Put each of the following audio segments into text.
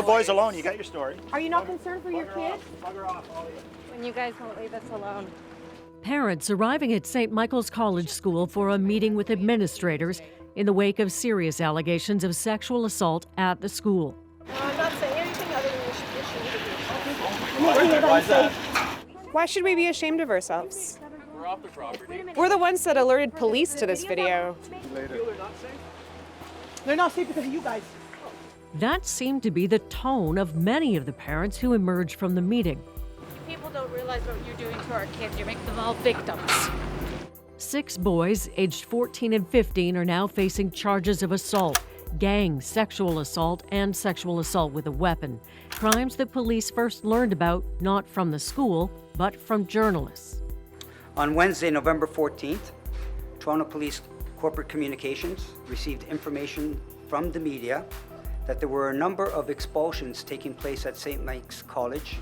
the boys alone. You got your story. Are you not concerned for your kids? Bugger off, all of you. When you guys won't leave us alone. Parents arriving at St. Michael's College School for a meeting with administrators in the wake of serious allegations of sexual assault at the school. I'm not saying anything other than you should be ashamed Why is that? Why should we be ashamed of ourselves? We're off the property. We're the ones that alerted police to this video. They're not safe because of you guys. That seemed to be the tone of many of the parents who emerged from the meeting. People don't realize what you're doing to our kids. You make them all victims. 6 boys, aged 14 and 15, are now facing charges of assault, gang sexual assault, and sexual assault with a weapon. Crimes that police first learned about not from the school, but from journalists. On Wednesday, November 14th, Toronto Police Corporate Communications received information from the media that there were a number of expulsions taking place at St. Mike's College.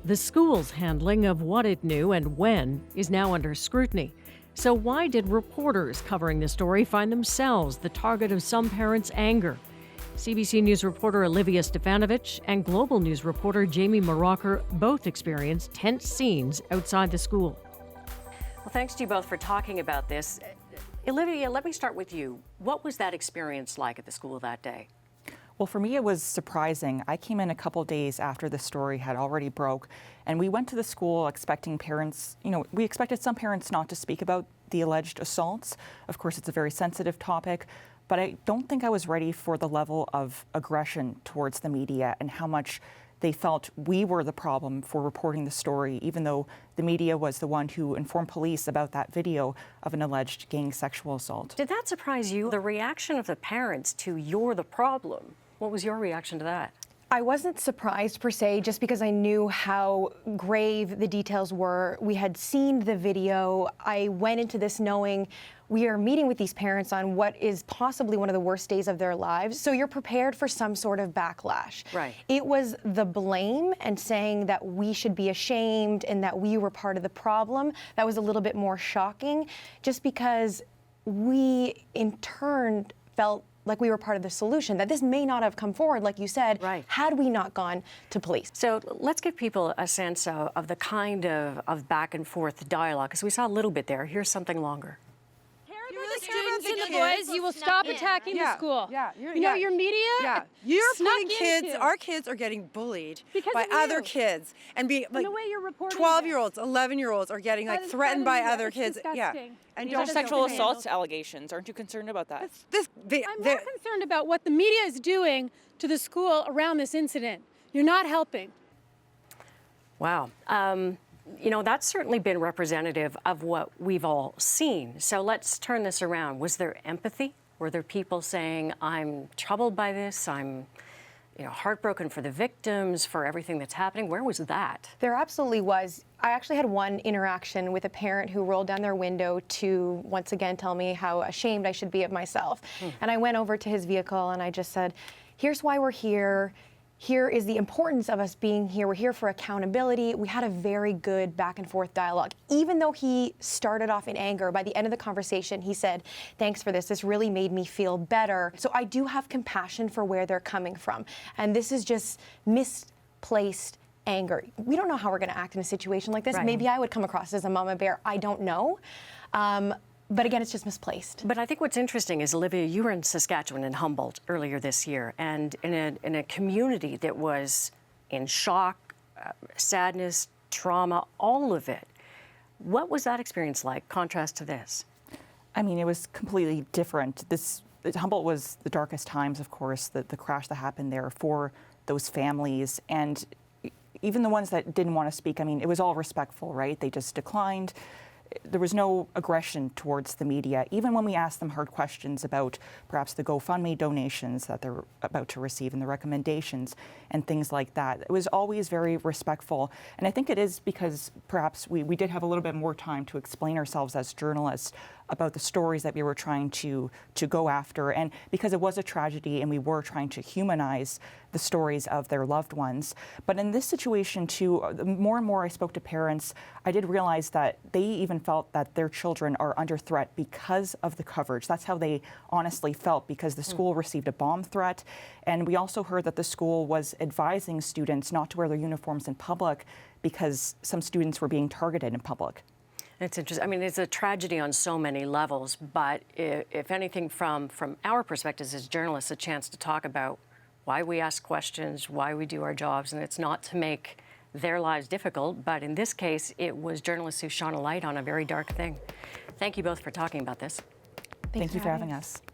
The school's handling of what it knew and when is now under scrutiny. So why did reporters covering the story find themselves the target of some parents' anger? CBC News reporter Olivia Stefanovich and Global News reporter Jamie Mauracher both experienced tense scenes outside the school. Well, thanks to you both for talking about this. Olivia, let me start with you. What was that experience like at the school that day? Well, for me, it was surprising. I came in a couple days after the story had already broke, and we went to the school expecting parents, we expected some parents not to speak about the alleged assaults. Of course, it's a very sensitive topic, but I don't think I was ready for the level of aggression towards the media and how much they felt we were the problem for reporting the story, even though the media was the one who informed police about that video of an alleged gang sexual assault. Did that surprise you? The reaction of the parents to "you're the problem." What was your reaction to that? I wasn't surprised per se, just because I knew how grave the details were. We had seen the video. I went into this knowing we are meeting with these parents on what is possibly one of the worst days of their lives. So you're prepared for some sort of backlash. Right. It was the blame and saying that we should be ashamed and that we were part of the problem that was a little bit more shocking, just because we in turn felt like we were part of the solution, that this may not have come forward, like you said, right, had we not gone to police. So let's give people a sense of the kind of back and forth dialogue, because we saw a little bit there. Here's something longer. The students and the boys, you will stop attacking the school. Yeah, your media. Yeah, you're putting kids. Our kids are getting bullied Because by of you. other kids, and The way you're reporting 12-year-olds, 11-year-olds are getting That is threatened by media. other It's kids. disgusting. And These are don't sexual Assaults allegations. Aren't you concerned about that? I'm more concerned about what the media is doing to the school around this incident. You're not helping. Wow. That's certainly been representative of what we've all seen. So let's turn this around. Was there empathy? Were there people saying, I'm troubled by this, I'm heartbroken for the victims, for everything that's happening? Where was that? There absolutely was. I actually had one interaction with a parent who rolled down their window to once again tell me how ashamed I should be of myself. And I went over to his vehicle and I just said, here's why we're here. Here is the importance of us being here. We're here for accountability. We had a very good back and forth dialogue. Even though he started off in anger, by the end of the conversation, he said, thanks for this. This really made me feel better. So I do have compassion for where they're coming from. And this is just misplaced anger. We don't know how we're going to act in a situation like this. Right. Maybe I would come across as a mama bear. I don't know. But again, it's just misplaced. But I think what's interesting is, Olivia, you were in Saskatchewan in Humboldt earlier this year, and in a community that was in shock, sadness, trauma, all of it. What was that experience like, contrast to this? I mean, it was completely different. Humboldt was the darkest times, of course, the crash that happened there for those families. And even the ones that didn't want to speak, I mean, it was all respectful, right? They just declined. There was no aggression towards the media, even when we asked them hard questions about perhaps the GoFundMe donations that they're about to receive and the recommendations and things like that. It was always very respectful. And I think it is because perhaps we did have a little bit more time to explain ourselves as journalists about the stories that we were trying to go after. And because it was a tragedy and we were trying to humanize the stories of their loved ones. But in this situation too, the more and more I spoke to parents, I did realize that they even felt that their children are under threat because of the coverage. That's how they honestly felt, because the school received a bomb threat. And we also heard that the school was advising students not to wear their uniforms in public because some students were being targeted in public. It's interesting. I mean, it's a tragedy on so many levels, but if anything, from our perspectives as journalists, a chance to talk about why we ask questions, why we do our jobs, and it's not to make their lives difficult, but in this case, it was journalists who shone a light on a very dark thing. Thank you both for talking about this. Thank you for having us.